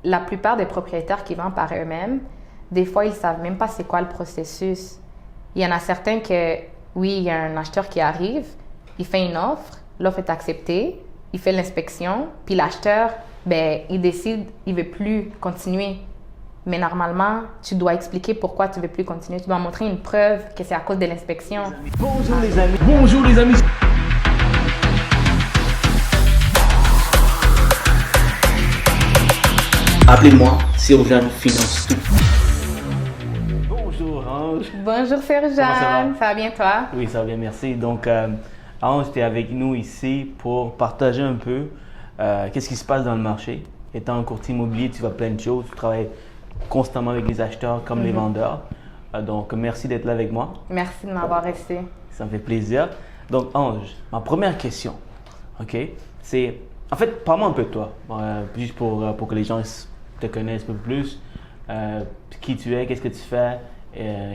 la plupart des propriétaires qui vendent par eux-mêmes, des fois, ils ne savent même pas c'est quoi le processus. Il y en a certains que, oui, il y a un acheteur qui arrive, il fait une offre, l'offre est acceptée, il fait l'inspection, puis l'acheteur, ben, il décide, il ne veut plus continuer. Mais normalement, tu dois expliquer pourquoi tu ne veux plus continuer. Tu dois montrer une preuve que c'est à cause de l'inspection. Bonjour les amis. Bonjour les amis. Appelez-moi Serjean Finance Tout. Bonjour Ange. Bonjour Serjean. Ça va bien toi? Oui, ça va bien, merci. Donc, Ange, tu es avec nous ici pour partager un peu qu'est-ce qui se passe dans le marché. Étant un courtier immobilier, tu vois plein de choses. Tu travailles constamment avec les acheteurs comme les vendeurs. Donc, merci d'être là avec moi. Merci de m'avoir reçu. Ça me fait plaisir. Donc, Ange, ma première question, OK, c'est... En fait, parle-moi un peu de toi, juste pour que les gens te connaissent un peu plus. Qui tu es, qu'est-ce que tu fais,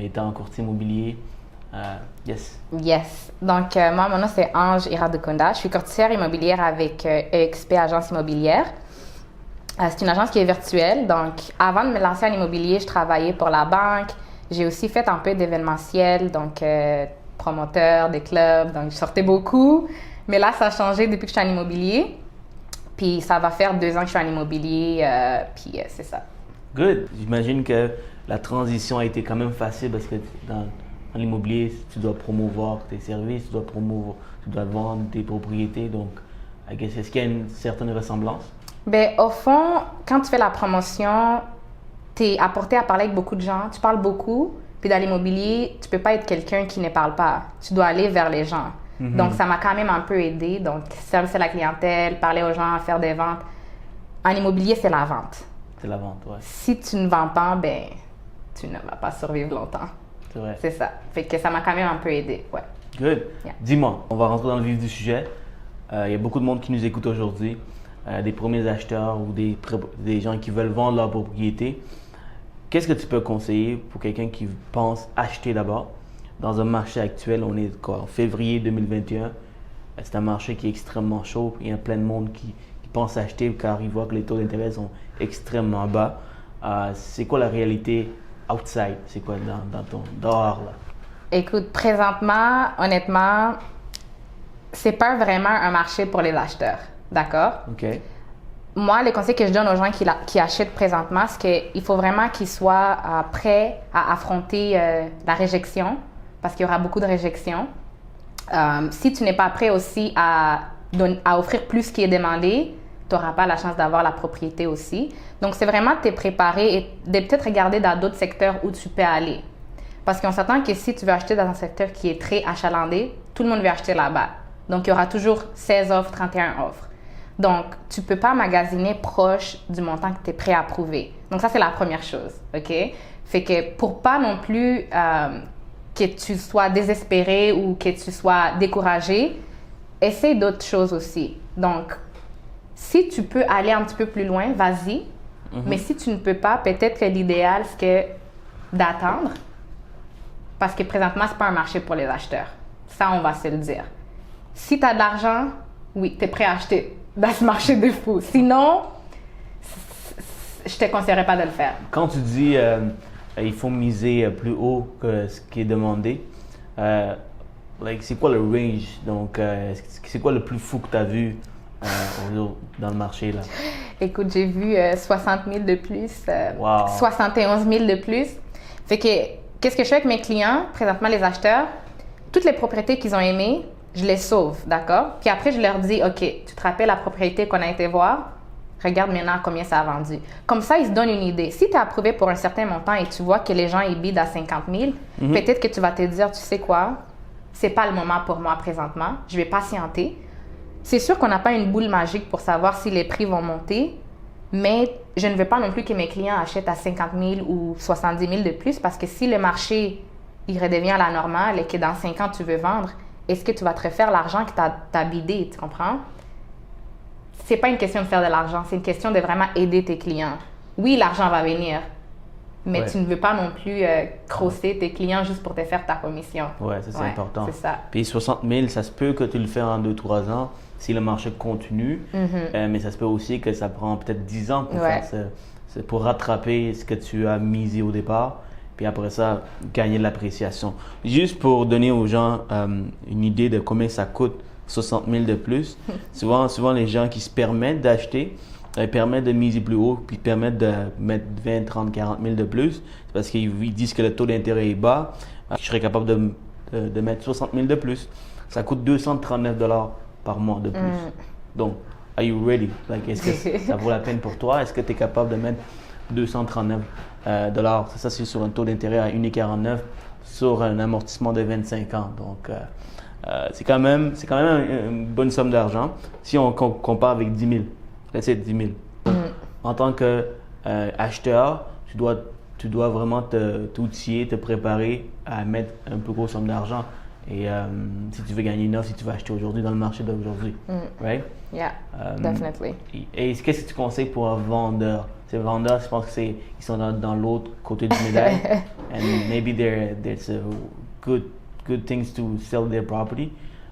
étant courtier immobilier. Yes. Yes. Donc, moi, mon nom, c'est Ange Iradukunda. Je suis courtière immobilière avec EXP Agence Immobilière. C'est une agence qui est virtuelle. Donc, avant de me lancer en immobilier, je travaillais pour la banque. J'ai aussi fait un peu d'événementiel, donc promoteur des clubs. Donc, je sortais beaucoup. Mais là, ça a changé depuis que je suis en immobilier. Puis, ça va faire 2 ans que je suis en immobilier. Puis, c'est ça. Good. J'imagine que la transition a été quand même facile parce que dans l'immobilier, tu dois promouvoir tes services, tu dois vendre tes propriétés. Donc, est-ce qu'il y a une certaine ressemblance? Bien, au fond, quand tu fais la promotion, tu es apporté à parler avec beaucoup de gens, tu parles beaucoup, puis dans l'immobilier, tu peux pas être quelqu'un qui ne parle pas. Tu dois aller vers les gens. Donc, ça m'a quand même un peu aidé. Donc, service à la clientèle, parler aux gens, faire des ventes. En immobilier, c'est la vente. C'est la vente, ouais. Si tu ne vends pas, ben, tu ne vas pas survivre longtemps. C'est vrai. C'est ça. Fait que ça m'a quand même un peu aidé, ouais. Good. Yeah. Dis-moi, on va rentrer dans le vif du sujet. Il y a beaucoup de monde qui nous écoute aujourd'hui, des premiers acheteurs ou des gens qui veulent vendre leur propriété. Qu'est-ce que tu peux conseiller pour quelqu'un qui pense acheter d'abord? Dans un marché actuel, on est quoi, en février 2021. C'est un marché qui est extrêmement chaud. Il y a plein de monde qui pense acheter car ils voient que les taux d'intérêt sont extrêmement bas. C'est quoi la réalité outside? C'est quoi dans ton dehors là? Écoute, présentement, honnêtement, c'est pas vraiment un marché pour les acheteurs, d'accord? OK. Moi, le conseil que je donne aux gens qui achètent présentement, c'est qu'il faut vraiment qu'ils soient prêts à affronter la réjection, parce qu'il y aura beaucoup de réjection. Si tu n'es pas prêt aussi à offrir plus ce qui est demandé, tu n'auras pas la chance d'avoir la propriété aussi. Donc, c'est vraiment de te préparer et de peut-être regarder dans d'autres secteurs où tu peux aller. Parce qu'on s'attend que si tu veux acheter dans un secteur qui est très achalandé, tout le monde veut acheter là-bas. Donc, il y aura toujours 16 offres, 31 offres. Donc, tu ne peux pas magasiner proche du montant que tu es prêt à approuver. Donc, ça, c'est la première chose, OK? Fait que pour pas non plus que tu sois désespéré ou que tu sois découragé, essaie d'autres choses aussi. Donc, si tu peux aller un petit peu plus loin, vas-y. Mais si tu ne peux pas, peut-être que l'idéal, c'est d'attendre. Parce que présentement, ce n'est pas un marché pour les acheteurs. Ça, on va se le dire. Si tu as de l'argent, oui, tu es prêt à acheter dans ce marché de fou. Sinon, je ne te conseillerais pas de le faire. Quand tu dis il faut miser plus haut que ce qui est demandé, c'est quoi le range? Donc, c'est quoi le plus fou que tu as vu dans le marché là? Écoute, j'ai vu 60 000 de plus, Wow. 71 000 de plus. Fait que, qu'est-ce que je fais avec mes clients, présentement les acheteurs? Toutes les propriétés qu'ils ont aimées, je les sauve, d'accord? Puis après, je leur dis, OK, tu te rappelles la propriété qu'on a été voir? Regarde maintenant combien ça a vendu. Comme ça, ils se donnent une idée. Si tu as approuvé pour un certain montant et tu vois que les gens y bident à 50 000, peut-être que tu vas te dire, tu sais quoi? C'est pas le moment pour moi présentement. Je vais patienter. C'est sûr qu'on n'a pas une boule magique pour savoir si les prix vont monter, mais je ne veux pas non plus que mes clients achètent à 50 000 ou 70 000 de plus parce que si le marché il redevient à la normale et que dans 5 ans tu veux vendre, est-ce que tu vas te refaire l'argent que tu as bidé, tu comprends? C'est pas une question de faire de l'argent, c'est une question de vraiment aider tes clients. Oui, l'argent va venir, mais Ouais. tu ne veux pas non plus crosser tes clients juste pour te faire ta commission. Ouais, ça c'est important. C'est ça. Puis 60 000, ça se peut que tu le fais en 2-3 ans. si le marché continue. Mais ça se peut aussi que ça prend peut-être 10 ans pour faire pour rattraper ce que tu as misé au départ. Puis après ça, gagner de l'appréciation. Juste pour donner aux gens une idée de combien ça coûte 60 000 de plus. Souvent les gens qui se permettent d'acheter, permettent de miser plus haut, puis permettent de mettre 20, 30, 40 000 de plus. C'est parce qu'ils disent que le taux d'intérêt est bas. Je serais capable de mettre 60 000 de plus. Ça coûte 239 $ par mois de plus. Donc, are you ready? Like, est-ce que ça vaut la peine pour toi? Est-ce que tu es capable de mettre 239 $? Ça, c'est sur un taux d'intérêt à 1,49 sur un amortissement de 25 ans. Donc, c'est quand même une bonne somme d'argent. Si on compare avec 10 000, let's say 10 000. En tant qu'acheteur, tu dois vraiment t'outiller, te préparer à mettre un plus gros somme d'argent. Et si tu veux gagner une offre, si tu veux acheter aujourd'hui dans le marché d'aujourd'hui. Right? Yeah, definitely. Et qu'est-ce que tu conseilles pour un vendeur? Ces vendeurs, je pense qu'ils sont dans l'autre côté du médaille. And maybe there's a good things to sell their property.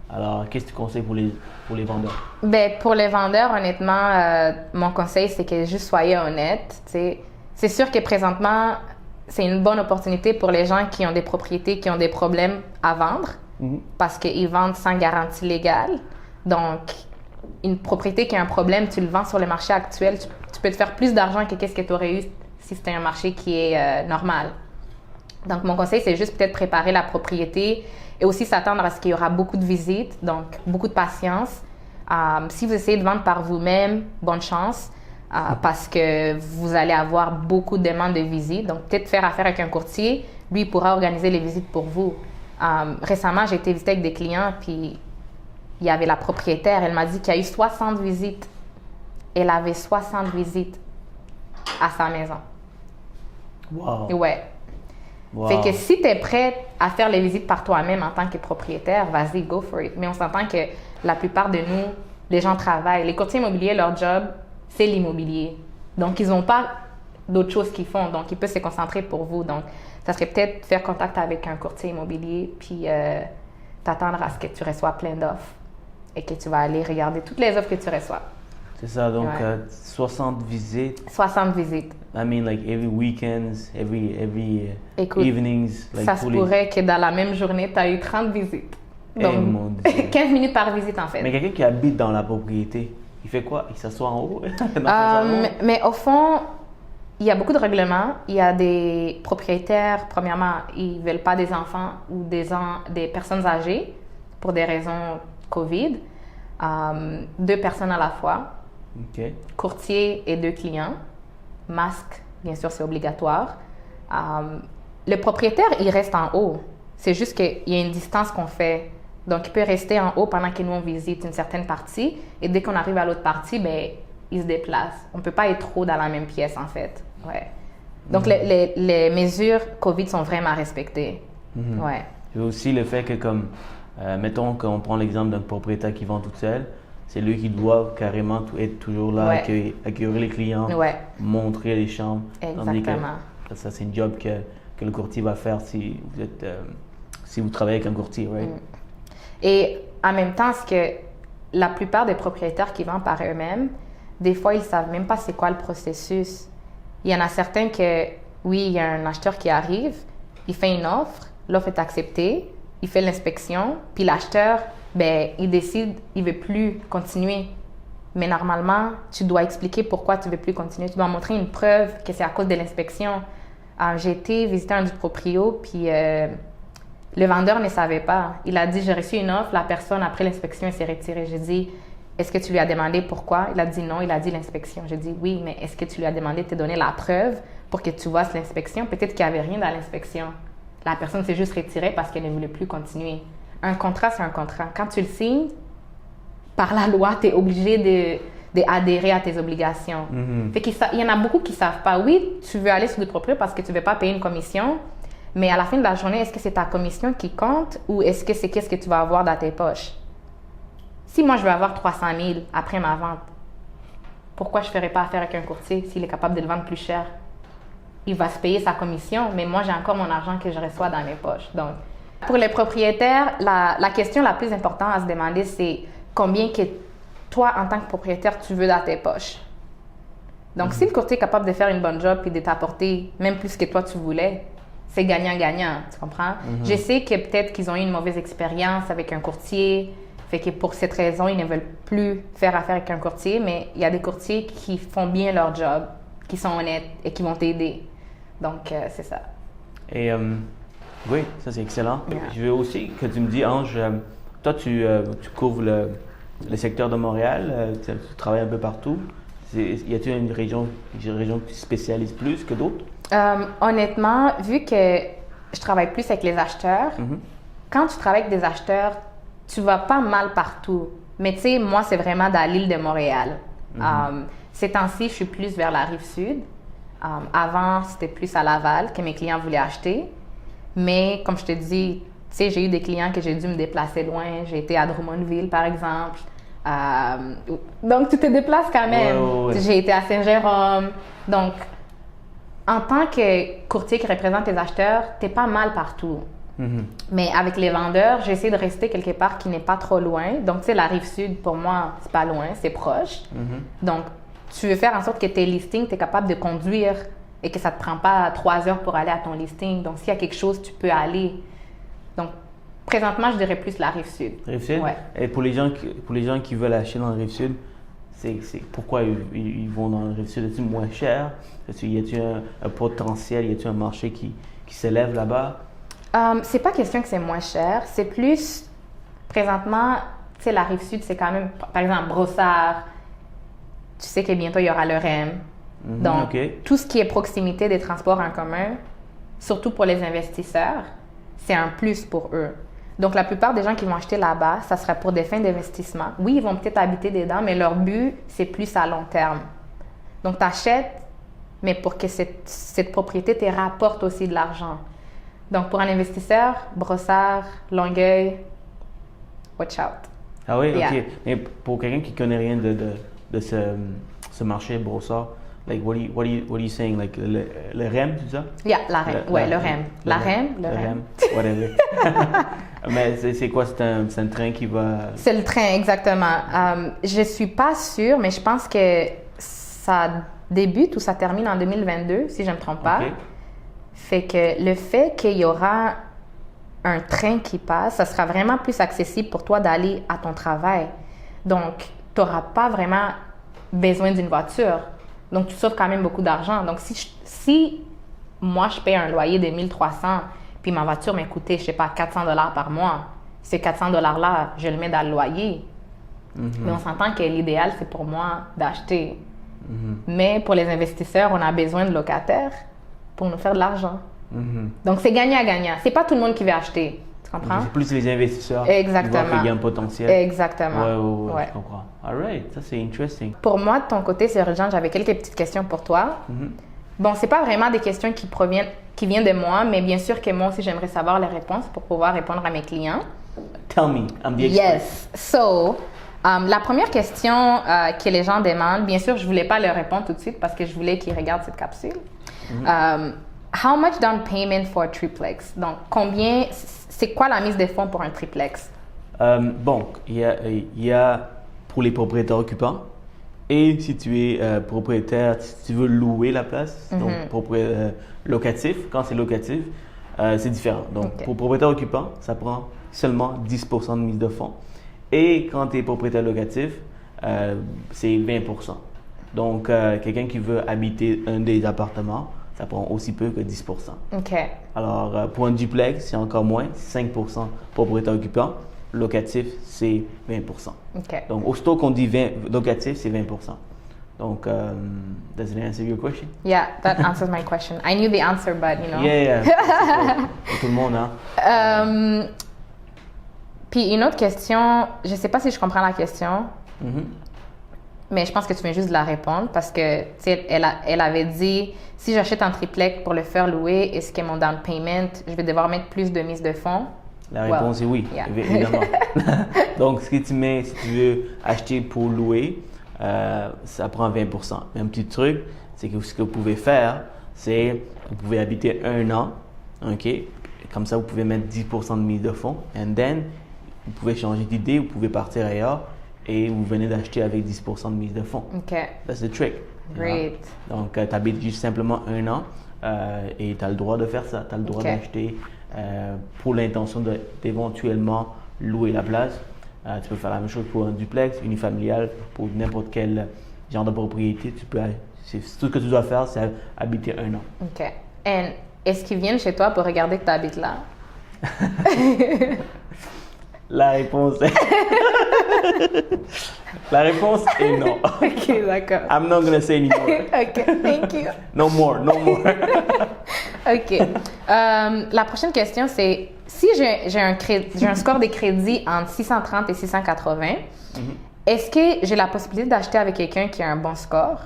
Alors, qu'est-ce que tu conseilles pour les vendeurs? Ben, pour les vendeurs, honnêtement, mon conseil, c'est que juste soyez honnête. C'est sûr que présentement, c'est une bonne opportunité pour les gens qui ont des propriétés, qui ont des problèmes à vendre, parce qu'ils vendent sans garantie légale. Donc, une propriété qui a un problème, tu le vends sur le marché actuel, tu peux te faire plus d'argent que qu'est-ce que tu aurais eu si c'était un marché qui est normal. Donc, mon conseil, c'est juste peut-être préparer la propriété et aussi s'attendre à ce qu'il y aura beaucoup de visites, donc beaucoup de patience. Si vous essayez de vendre par vous-même, bonne chance, parce que vous allez avoir beaucoup de demandes de visites. Donc, peut-être faire affaire avec un courtier, lui, il pourra organiser les visites pour vous. Récemment, j'ai été visiter avec des clients, puis il y avait la propriétaire, elle m'a dit qu'il y a eu 60 visites. Elle avait 60 visites à sa maison. Wow! Ouais. Wow. Fait que si tu es prête à faire les visites par toi-même en tant que propriétaire, vas-y, go for it. Mais on s'entend que la plupart de nous, les gens travaillent. Les courtiers immobiliers, leur job, c'est l'immobilier. Donc, ils n'ont pas d'autres choses qu'ils font. Donc, ils peuvent se concentrer pour vous. Donc, ça serait peut-être faire contact avec un courtier immobilier puis t'attendre à ce que tu reçois plein d'offres et que tu vas aller regarder toutes les offres que tu reçois. C'est ça, donc 60 visites. 60 visites. I mean, like every weekends, every Écoute, evenings. Like ça se pourrait que dans la même journée, tu as eu 30 visites. Donc, mon Dieu. 15 minutes par visite, en fait. Mais quelqu'un qui habite dans la propriété, il fait quoi? Il s'assoit en haut? Mais au fond, il y a beaucoup de règlements. Il y a des propriétaires, premièrement, ils ne veulent pas des enfants ou des personnes âgées pour des raisons COVID. 2 personnes à la fois. Okay. Courtier et 2 clients. Masque, bien sûr, c'est obligatoire. Le propriétaire, il reste en haut. C'est juste qu'il y a une distance qu'on fait. Donc, il peut rester en haut pendant que nous, on visite une certaine partie. Et dès qu'on arrive à l'autre partie, ben, il se déplace. On ne peut pas être trop dans la même pièce, en fait. Ouais. Donc, les mesures COVID sont vraiment respectées. Ouais. Et aussi le fait que, comme, mettons qu'on prend l'exemple d'un propriétaire qui vend toute seule, c'est lui qui doit carrément être toujours là, accueillir les clients, montrer les chambres. Exactement. Ça, c'est une job que le courtier va faire si vous travaillez avec un courtier, right? Et en même temps, ce que la plupart des propriétaires qui vendent par eux-mêmes, des fois, ils ne savent même pas c'est quoi le processus. Il y en a certains que, oui, il y a un acheteur qui arrive, il fait une offre, l'offre est acceptée, il fait l'inspection, puis l'acheteur, ben, il décide, il ne veut plus continuer. Mais normalement, tu dois expliquer pourquoi tu ne veux plus continuer. Tu dois montrer une preuve que c'est à cause de l'inspection. J'ai été visiter un du proprio, puis le vendeur ne savait pas. Il a dit, j'ai reçu une offre, la personne, après l'inspection, elle s'est retirée. J'ai dit, est-ce que tu lui as demandé pourquoi? Il a dit non, il a dit l'inspection. J'ai dit, oui, mais est-ce que tu lui as demandé de te donner la preuve pour que tu vois l'inspection? Peut-être qu'il n'y avait rien dans l'inspection. La personne s'est juste retirée parce qu'elle ne voulait plus continuer. Un contrat, c'est un contrat. Quand tu le signes, par la loi, tu es obligé d'adhérer à tes obligations. Fait qu'il y en a beaucoup qui ne savent pas. Oui, tu veux aller sur du proprio parce que tu ne veux pas payer une commission, mais à la fin de la journée, est-ce que c'est ta commission qui compte ou est-ce que c'est qu'est-ce que tu vas avoir dans tes poches? Si moi, je veux avoir 300 000 après ma vente, pourquoi je ne ferais pas affaire avec un courtier s'il est capable de le vendre plus cher? Il va se payer sa commission, mais moi, j'ai encore mon argent que je reçois dans mes poches. Donc, pour les propriétaires, la question la plus importante à se demander, c'est combien que toi, en tant que propriétaire, tu veux dans tes poches. Donc, si le courtier est capable de faire une bonne job et de t'apporter même plus que toi tu voulais, c'est gagnant-gagnant, tu comprends? Je sais que peut-être qu'ils ont eu une mauvaise expérience avec un courtier, fait que pour cette raison, ils ne veulent plus faire affaire avec un courtier, mais il y a des courtiers qui font bien leur job, qui sont honnêtes et qui vont t'aider. Donc, c'est ça. Et oui, ça c'est excellent. Yeah. Je veux aussi que tu me dis, Ange, toi tu couvres le secteur de Montréal, tu travailles un peu partout. Y a-t-il une région que tu spécialises plus que d'autres? Honnêtement, vu que je travaille plus avec les acheteurs, quand tu travailles avec des acheteurs, tu vas pas mal partout. Mais tu sais, moi, c'est vraiment dans l'île de Montréal. Ces temps-ci, je suis plus vers la rive sud. Avant, c'était plus à Laval que mes clients voulaient acheter. Mais comme je te dis, tu sais, j'ai eu des clients que j'ai dû me déplacer loin. J'ai été à Drummondville, par exemple. Donc, tu te déplaces quand même. Ouais. J'ai été à Saint-Jérôme. Donc, en tant que courtier qui représente les acheteurs, tu es pas mal partout. Mais avec les vendeurs, j'essaie de rester quelque part qui n'est pas trop loin. Donc, tu sais, la rive sud, pour moi, c'est pas loin, c'est proche. Donc, tu veux faire en sorte que tes listings, tu es capable de conduire et que ça ne te prend pas 3 heures pour aller à ton listing. Donc, s'il y a quelque chose, tu peux aller. Donc, présentement, je dirais plus la rive sud. Rive sud? Ouais. Et pour les gens qui veulent acheter dans la rive sud, c'est pourquoi ils vont dans la rive sud? Est-il moins cher? Y a-t-il un potentiel? Y a-t-il un marché qui s'élève là-bas? C'est pas question que c'est moins cher. C'est plus, présentement, tu sais, la rive sud, c'est quand même, par exemple, Brossard. Tu sais que bientôt, il y aura le REM. Donc, tout ce qui est proximité des transports en commun, surtout pour les investisseurs, c'est un plus pour eux. Donc, la plupart des gens qui vont acheter là-bas, ça sera pour des fins d'investissement. Oui, ils vont peut-être habiter dedans, mais leur but, c'est plus à long terme. Donc, tu achètes, mais pour que cette propriété te rapporte aussi de l'argent. Donc, pour un investisseur, Brossard, Longueuil, watch out. Ah oui, Yeah. OK. Mais pour quelqu'un qui ne connaît rien de ce marché Brossard, like, what are you saying? Like, le REM, tu dis ça? Yeah, la REM. Ouais, le REM. La REM, le REM. Whatever. Mais c'est quoi? C'est un train qui va... C'est le train, exactement. Je suis pas sûre, mais je pense que ça débute ou ça termine en 2022, si je ne me trompe pas. OK. Fait que le fait qu'il y aura un train qui passe, ça sera vraiment plus accessible pour toi d'aller à ton travail. Donc, tu n'auras pas vraiment besoin d'une voiture. Donc, tu sauves quand même beaucoup d'argent. Donc, si moi, je paye un loyer de 1300, puis ma voiture m'a coûté, je sais pas, 400 $ par mois, ces 400 $-là, je le mets dans le loyer. Mais on s'entend que l'idéal, c'est pour moi d'acheter. Mais pour les investisseurs, on a besoin de locataires pour nous faire de l'argent. Donc, c'est gagnant-gagnant. C'est pas tout le monde qui veut acheter. Tu comprends? C'est plus les investisseurs Exactement. qui voient qu'il y a un potentiel. Exactement. Ouais, je comprends. All right, ça c'est interesting. Pour moi, de ton côté, Sir-Jean, j'avais quelques petites questions pour toi. Bon, c'est pas vraiment des questions qui viennent de moi, mais bien sûr que moi aussi, j'aimerais savoir les réponses pour pouvoir répondre à mes clients. Tell me, I'm the expert. Yes. So, la première question que les gens demandent, bien sûr, je voulais pas leur répondre tout de suite parce que je voulais qu'ils regardent cette capsule. How much down payment for a triplex? Donc, c'est quoi la mise de fonds pour un triplex? Bon, il y a pour les propriétaires occupants et si tu es propriétaire, si tu veux louer la place, donc locatif, quand c'est locatif, c'est différent. Donc, pour propriétaire occupant, ça prend seulement 10% de mise de fonds. Et quand tu es propriétaire locatif, c'est 20%. Donc, quelqu'un qui veut habiter un des appartements, ça prend aussi peu que 10%. OK. Alors, pour un duplex, c'est encore moins, 5% propriétaire occupant. Locatif, c'est 20%. OK. Donc, aussitôt qu'on dit locatif, c'est 20%. Donc, does it answer your question? Yeah, that answers my question. I knew the answer, but you know. Yeah. Pour tout le monde, hein? Puis une autre question, je sais pas si je comprends la question, mais je pense que tu viens juste de la répondre parce que, tu sais, elle avait dit, si j'achète un triplex pour le faire louer, est-ce que mon down payment, je vais devoir mettre plus de mise de fonds? La réponse est oui, Yeah. évidemment. Donc, ce que tu mets, si tu veux acheter pour louer, ça prend 20%. Mais un petit truc, c'est que ce que vous pouvez faire, c'est vous pouvez habiter 1 an, OK? Comme ça, vous pouvez mettre 10% de mise de fonds. And then, vous pouvez changer d'idée, vous pouvez partir ailleurs et vous venez d'acheter avec 10% de mise de fonds. OK. That's the trick. Great. Donc, tu habites juste simplement 1 an et tu as le droit de faire ça. Tu as le droit d'acheter pour l'intention d'éventuellement louer la place. Tu peux faire la même chose pour un duplex, unifamilial, pour n'importe quel genre de propriété. Tout ce que tu dois faire, c'est habiter 1 an. OK. Et est-ce qu'ils viennent chez toi pour regarder que tu habites là? La réponse est... La réponse est non. OK, d'accord. I'm not going to say anymore. OK, thank you. No more. OK. La prochaine question, c'est si j'ai un score de crédit entre 630 et 680, est-ce que j'ai la possibilité d'acheter avec quelqu'un qui a un bon score?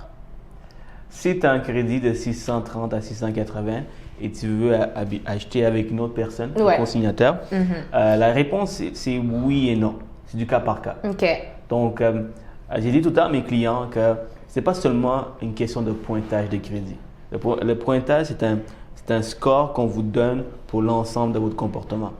Si tu as un crédit de 630 à 680 et tu veux acheter avec une autre personne, un consignataire, la réponse, c'est oui et non. C'est du cas par cas. OK. Donc, j'ai dit tout à mes clients que ce n'est pas seulement une question de pointage de crédit. Le pointage, c'est un score qu'on vous donne pour l'ensemble de votre comportement.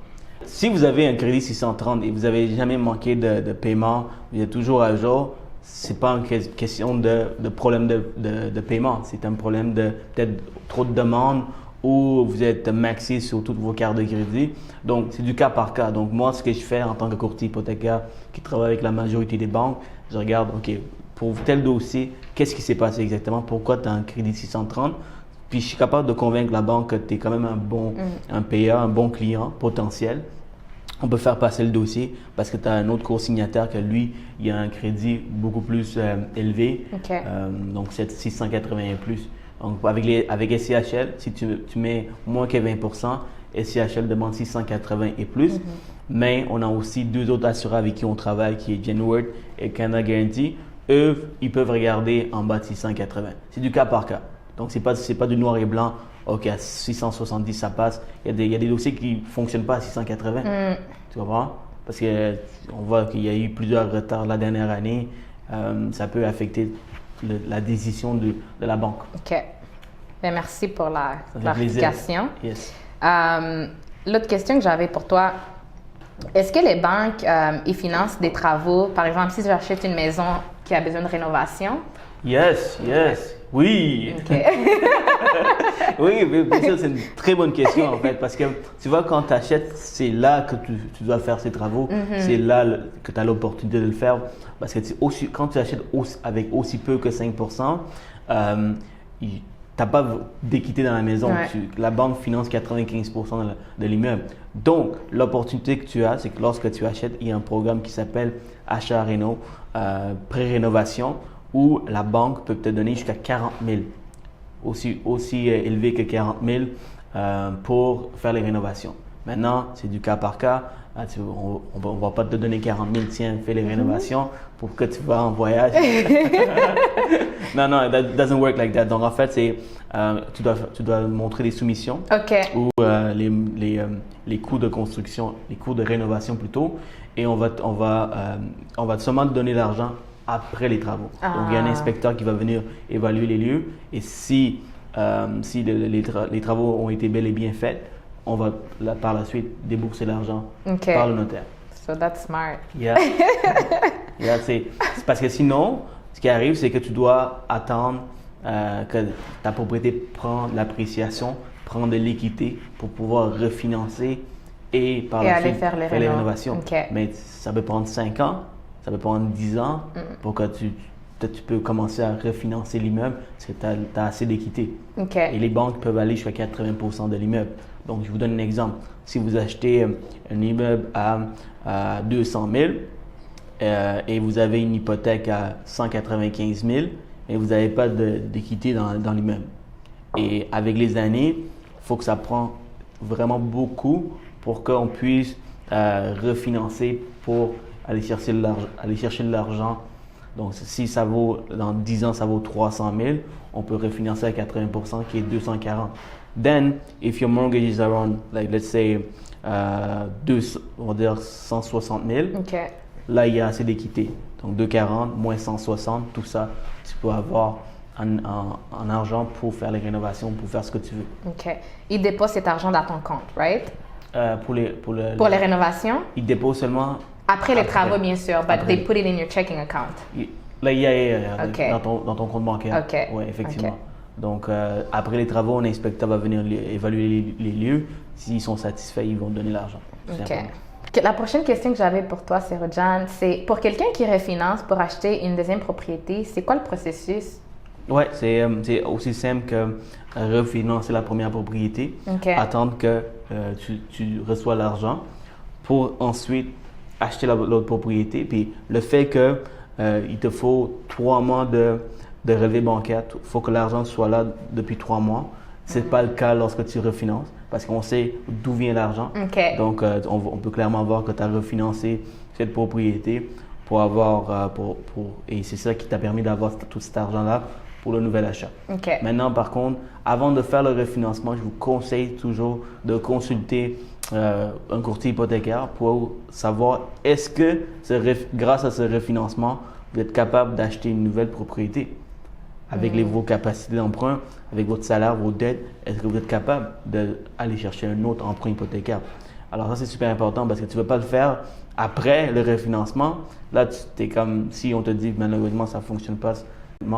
Si vous avez un crédit 630 et vous n'avez jamais manqué de paiement, vous êtes toujours à jour, ce n'est pas une question de problème de paiement. C'est un problème de peut-être trop de demandes ou vous êtes maxé sur toutes vos cartes de crédit. Donc, c'est du cas par cas. Donc, moi, ce que je fais en tant que courtier hypothécaire qui travaille avec la majorité des banques, je regarde, OK, pour tel dossier, qu'est-ce qui s'est passé exactement? Pourquoi tu as un crédit 630? Puis, je suis capable de convaincre la banque que tu es quand même un payeur, un bon client potentiel. On peut faire passer le dossier parce que tu as un autre co-signataire que lui, il a un crédit beaucoup plus élevé. OK. Donc, c'est 680 et plus. Donc, avec SCHL, si tu mets moins que 20%, SCHL demande 680 et plus. Mais on a aussi 2 autres assureurs avec qui on travaille, qui est Genworth et Canada Guarantee. Eux, ils peuvent regarder en bas de 680. C'est du cas par cas. Donc, c'est pas du noir et blanc. OK, à 670, ça passe. Il y a des dossiers qui ne fonctionnent pas à 680. Tu comprends? Parce qu'on voit qu'il y a eu plusieurs retards la dernière année. Ça peut affecter la décision de la banque. OK. Bien, merci pour la clarification. Yes. L'autre question que j'avais pour toi, est-ce que les banques ils financent des travaux? Par exemple, si j'achète une maison qui a besoin de rénovation? Yes. Oui. OK. Oui, bien sûr, c'est une très bonne question en fait. Parce que tu vois, quand tu achètes, c'est là que tu dois faire ces travaux. C'est là que tu as l'opportunité de le faire. Parce que quand tu achètes avec aussi peu que 5%, tu n'as pas d'équité dans la maison. Ouais. La banque finance 95% de l'immeuble. Donc, l'opportunité que tu as, c'est que lorsque tu achètes, il y a un programme qui s'appelle Achat Réno, pré-rénovation, où la banque peut te donner jusqu'à 40 000, aussi élevé que 40 000 pour faire les rénovations. Maintenant, c'est du cas par cas. On ne va pas te donner 40 000, tiens, fais les rénovations pour que tu vas en voyage. Non, that doesn't work like that. Donc, en fait, tu dois montrer des soumissions ou les coûts de construction, les coûts de rénovation plutôt, et on va seulement te donner l'argent après les travaux. Donc, il y a un inspecteur qui va venir évaluer les lieux et si les travaux ont été bel et bien faits, on va par la suite débourser l'argent par le notaire. So that's smart. Yeah. C'est parce que sinon, ce qui arrive, c'est que tu dois attendre que ta propriété prenne l'appréciation, prenne de l'équité pour pouvoir refinancer et par la suite faire les rénovations. Mais ça peut prendre 5 ans. Ça peut prendre 10 ans pour que tu peux commencer à refinancer l'immeuble parce que tu as assez d'équité. Et les banques peuvent aller jusqu'à 80% de l'immeuble. Donc, je vous donne un exemple. Si vous achetez un immeuble à 200 000 et vous avez une hypothèque à 195 000 et vous n'avez pas d'équité dans l'immeuble. Et avec les années, il faut que ça prend vraiment beaucoup pour qu'on puisse refinancer pour aller chercher de l'argent. Donc, si ça vaut, dans 10 ans, ça vaut 300 000, on peut refinancer à 80% qui est 240. Then, if your mortgage is around, like, let's say, on va dire 160 000, là, il y a assez d'équité. Donc, 240 moins 160, tout ça, tu peux avoir en argent pour faire les rénovations, pour faire ce que tu veux. OK. Il dépose cet argent dans ton compte, right? Pour les rénovations? Il dépose seulement Après les Après. travaux, bien sûr, but Après. they put it in your checking account. Là, Ok. dans ton compte bancaire. Ok. Oui, effectivement. Ok. Donc, après les travaux, un inspecteur va venir évaluer les lieux. S'ils sont satisfaits, ils vont te donner l'argent. tout OK. simplement. La prochaine question que j'avais pour toi, c'est Rojan, c'est pour quelqu'un qui refinance pour acheter une deuxième propriété, c'est quoi le processus? Ouais, c'est aussi simple que refinancer la première propriété, OK. attendre que tu reçois l'argent pour ensuite acheter l'autre propriété. Puis le fait que il te faut 3 mois de relevé bancaire, il faut que l'argent soit là depuis 3 mois. Ce n'est pas le cas lorsque tu refinances parce qu'on sait d'où vient l'argent. OK. Donc, on peut clairement voir que tu as refinancé cette propriété pour avoir, et c'est ça qui t'a permis d'avoir tout cet argent-là pour le nouvel achat. OK. Maintenant, par contre, avant de faire le refinancement, je vous conseille toujours de consulter un courtier hypothécaire pour savoir est-ce que grâce à ce refinancement, vous êtes capable d'acheter une nouvelle propriété avec vos capacités d'emprunt, avec votre salaire, vos dettes. Est-ce que vous êtes capable d'aller chercher un autre emprunt hypothécaire? Alors ça, c'est super important parce que tu ne veux pas le faire après le refinancement. Là, tu es comme si on te dit malheureusement ça ne fonctionne pas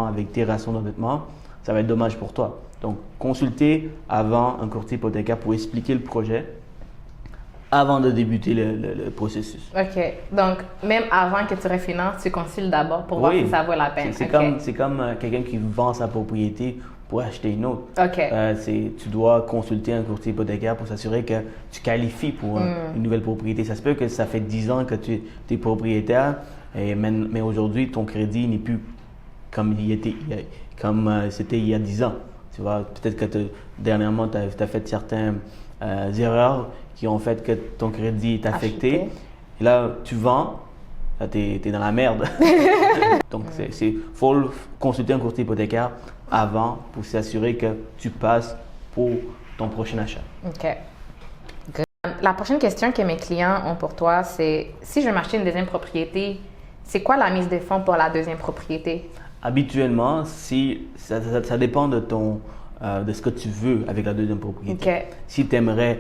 avec tes ratios d'endettement, ça va être dommage pour toi. Donc, consultez avant un courtier hypothécaire pour expliquer le projet avant de débuter le processus. OK. Donc, même avant que tu refinances, tu consultes d'abord pour voir si ça vaut la peine. C'est OK. comme quelqu'un qui vend sa propriété pour acheter une autre. OK. Tu dois consulter un courtier hypothécaire pour s'assurer que tu qualifies pour une nouvelle propriété. Ça se peut que ça fait 10 ans que tu es propriétaire, mais aujourd'hui, ton crédit n'est plus comme c'était il y a 10 ans. Tu vois, peut-être que dernièrement, tu as fait certaines erreurs qui ont fait que ton crédit est affecté. Et là, tu vends, là, tu es dans la merde. Donc, il faut consulter un courtier hypothécaire avant pour s'assurer que tu passes pour ton prochain achat. OK. Good. La prochaine question que mes clients ont pour toi, c'est si je veux m'acheter une deuxième propriété, c'est quoi la mise de fonds pour la deuxième propriété? Habituellement, ça dépend de ce que tu veux avec la deuxième propriété. OK. Si tu aimerais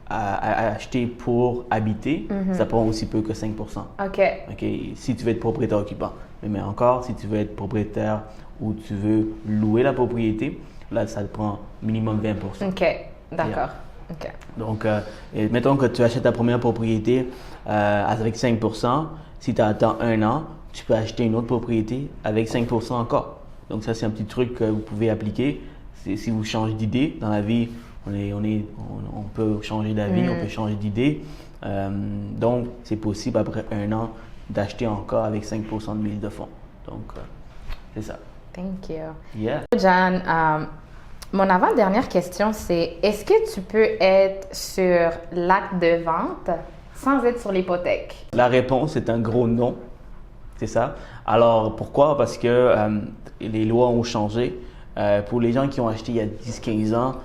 acheter pour habiter, ça prend aussi peu que 5 OK. OK? Si tu veux être propriétaire occupant. Mais encore, si tu veux être propriétaire ou tu veux louer la propriété, là, ça te prend minimum 20 OK. D'accord. OK. Donc, mettons que tu achètes ta première propriété avec 5 si tu attends 1 an, tu peux acheter une autre propriété avec 5 encore. Donc, ça, c'est un petit truc que vous pouvez appliquer. Si vous changez d'idée dans la vie, on peut changer d'avis, on peut changer d'idée. Donc, c'est possible après 1 an d'acheter encore avec 5 de mise de fonds. Donc, c'est ça. Thank you. Yeah. Jan, mon avant-dernière question, c'est est-ce que tu peux être sur l'acte de vente sans être sur l'hypothèque? La réponse est un gros non. C'est ça. Alors, pourquoi? Parce que les lois ont changé. Pour les gens qui ont acheté il y a 10-15 ans,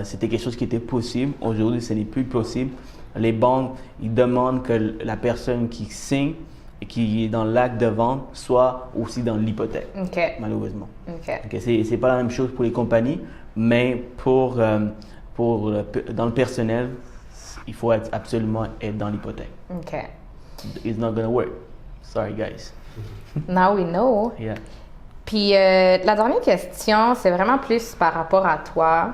c'était quelque chose qui était possible. Aujourd'hui, ce n'est plus possible. Les banques, ils demandent que la personne qui signe et qui est dans l'acte de vente soit aussi dans l'hypothèque, OK. malheureusement. OK. Okay, c'est pas la même chose pour les compagnies, mais dans le personnel, il faut absolument être dans l'hypothèque. OK. It's not gonna work. Sorry, guys. Now we know. Yeah. Puis la dernière question, c'est vraiment plus par rapport à toi.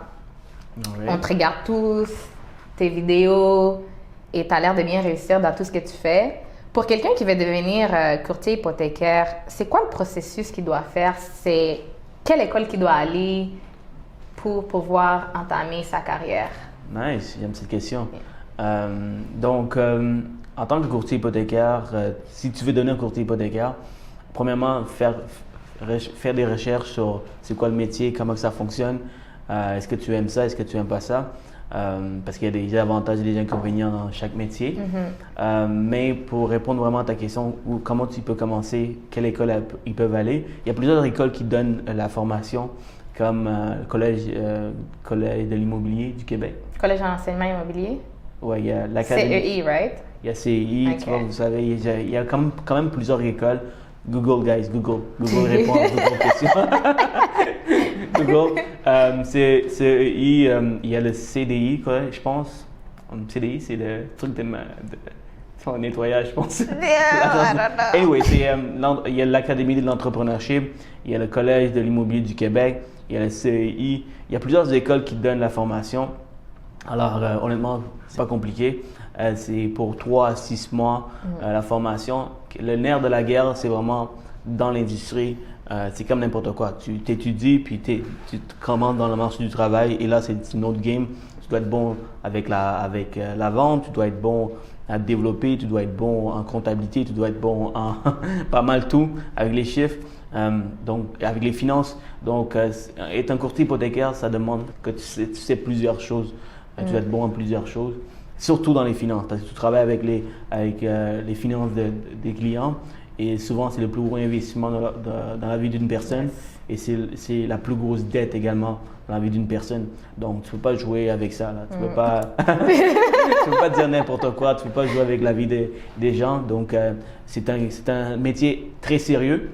Alright. On te regarde tous, tes vidéos, et tu as l'air de bien réussir dans tout ce que tu fais. Pour quelqu'un qui veut devenir courtier hypothécaire, c'est quoi le processus qu'il doit faire? C'est quelle école qu'il doit aller pour pouvoir entamer sa carrière? Nice, j'aime cette question. Donc, en tant que courtier hypothécaire, si tu veux devenir courtier hypothécaire, premièrement, faire des recherches sur c'est quoi le métier, comment que ça fonctionne, est-ce que tu aimes ça, est-ce que tu n'aimes pas ça, parce qu'il y a des avantages et des inconvénients dans chaque métier. Mais pour répondre vraiment à ta question, comment tu peux commencer, quelle école ils peuvent aller, il y a plusieurs écoles qui donnent la formation, comme le collège de l'immobilier du Québec. Collège en enseignement immobilier? Oui, il y a l'académie. CEI, right? Il y a CEI, Okay. tu vois, vous savez, il y a quand même plusieurs écoles. Google, guys, Google. Google répond à toutes vos questions. Google. CEI, il y a le CDI, quoi, je pense. CDI, c'est le truc Son nettoyage, je pense. I don't know. Anyway, il y a l'Académie de l'entrepreneurship, il y a le Collège de l'immobilier du Québec, il y a le CEI, il y a plusieurs écoles qui donnent la formation. Alors, honnêtement, c'est pas compliqué. C'est pour 3 à 6 mois la formation. Le nerf de la guerre, c'est vraiment dans l'industrie. C'est comme n'importe quoi. Tu t'étudies, puis tu te commandes dans le marché du travail, et là, c'est une autre game. Tu dois être bon avec la vente, tu dois être bon à développer, tu dois être bon en comptabilité, tu dois être bon en pas mal tout, avec les chiffres, donc avec les finances. Donc, être un courtier hypothécaire, ça demande que tu sais plusieurs choses. Tu dois être bon en plusieurs choses, surtout dans les finances, parce que tu travailles avec les finances des clients, et souvent c'est le plus gros investissement dans la vie d'une personne, et c'est la plus grosse dette également dans la vie d'une personne. Donc tu ne peux pas jouer avec ça, là. Tu ne peux pas, tu peux pas dire n'importe quoi, tu ne peux pas jouer avec la vie des gens. Donc c'est un métier très sérieux.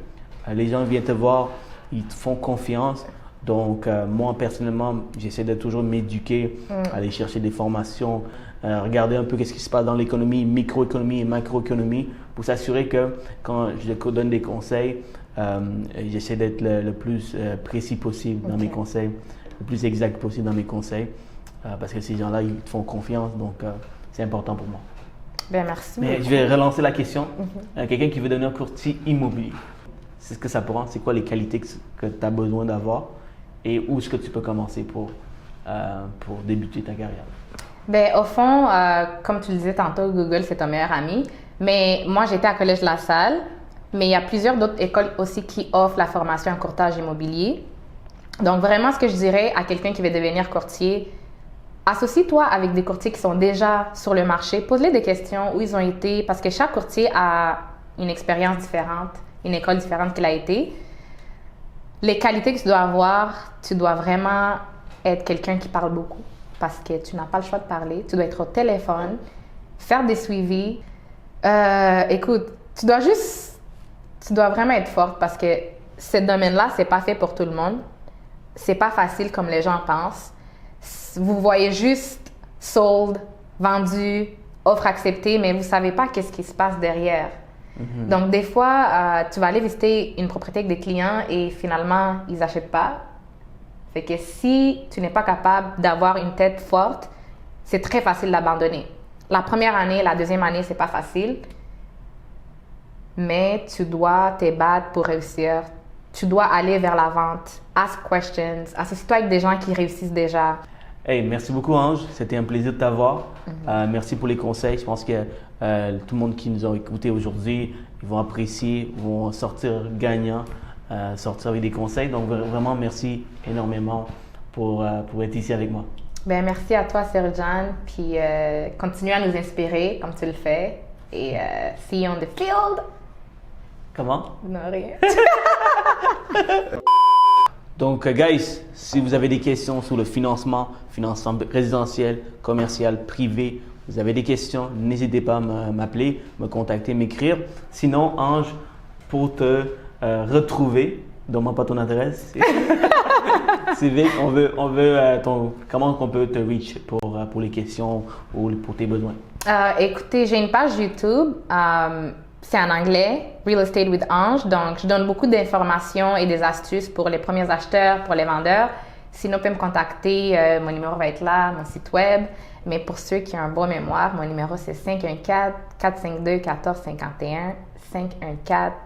Les gens viennent te voir, ils te font confiance. Donc, moi, personnellement, j'essaie de toujours m'éduquer, aller chercher des formations, regarder un peu ce qui se passe dans l'économie, microéconomie et macroéconomie, pour s'assurer que quand je donne des conseils, j'essaie d'être le plus précis possible dans mes conseils, le plus exact possible dans mes conseils, parce que ces gens-là, ils te font confiance, donc c'est important pour moi. Ben, merci. Mais je vais relancer la question. Quelqu'un qui veut devenir courtier immobilier, c'est ce que ça prend? C'est quoi les qualités que tu as besoin d'avoir? Et où est-ce que tu peux commencer pour débuter ta carrière? Ben, au fond, comme tu le disais tantôt, Google, c'est ton meilleur ami. Mais moi, j'étais à Collège La Salle, mais il y a plusieurs d'autres écoles aussi qui offrent la formation en courtage immobilier. Donc, vraiment, ce que je dirais à quelqu'un qui veut devenir courtier, associe-toi avec des courtiers qui sont déjà sur le marché. Pose-les des questions, où ils ont été, parce que chaque courtier a une expérience différente, une école différente qu'il a été. Les qualités que tu dois avoir, tu dois vraiment être quelqu'un qui parle beaucoup, parce que tu n'as pas le choix de parler. Tu dois être au téléphone, faire des suivis. Écoute, tu dois vraiment être forte, parce que ce domaine-là, c'est pas fait pour tout le monde. C'est pas facile comme les gens pensent. Vous voyez juste sold, vendu, offre acceptée, mais vous savez pas qu'est-ce qui se passe derrière. Donc, des fois, tu vas aller visiter une propriété avec des clients et finalement, ils n'achètent pas. Fait que si tu n'es pas capable d'avoir une tête forte, c'est très facile d'abandonner. La première année, la deuxième année, c'est pas facile. Mais tu dois te battre pour réussir. Tu dois aller vers la vente. Ask questions. Associe-toi avec des gens qui réussissent déjà. Hey, merci beaucoup, Ange. C'était un plaisir de t'avoir. Merci pour les conseils. Je pense que tout le monde qui nous a écoutés aujourd'hui, ils vont apprécier, vont sortir gagnants, sortir avec des conseils. Donc, vraiment, merci énormément pour être ici avec moi. Ben, merci à toi, Serjan. Puis, continue à nous inspirer comme tu le fais. Et see you on the field. Comment? Non, rien. Donc, guys, si vous avez des questions sur le financement résidentiel, commercial, privé, vous avez des questions, n'hésitez pas à m'appeler, me contacter, m'écrire. Sinon, Ange, pour te retrouver, donne-moi pas ton adresse. C'est Vic, on veut comment on peut te reach pour les questions ou pour tes besoins? Écoutez, j'ai une page YouTube. C'est en anglais, Real Estate with Ange. Donc, je donne beaucoup d'informations et des astuces pour les premiers acheteurs, pour les vendeurs. Sinon, vous pouvez me contacter. Mon numéro va être là, mon site web. Mais pour ceux qui ont un bon mémoire, mon numéro, c'est 514-452-1451.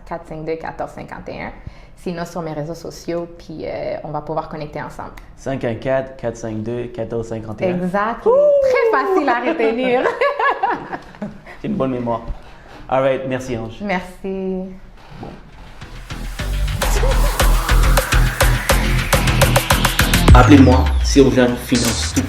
514-452-1451. Sinon, sur mes réseaux sociaux, puis on va pouvoir connecter ensemble. 514-452-1451. Exact. Très facile à retenir. J'ai une bonne mémoire. All right, merci Ange. Merci. Bon. Appelez-moi, Serjan Finance Tout.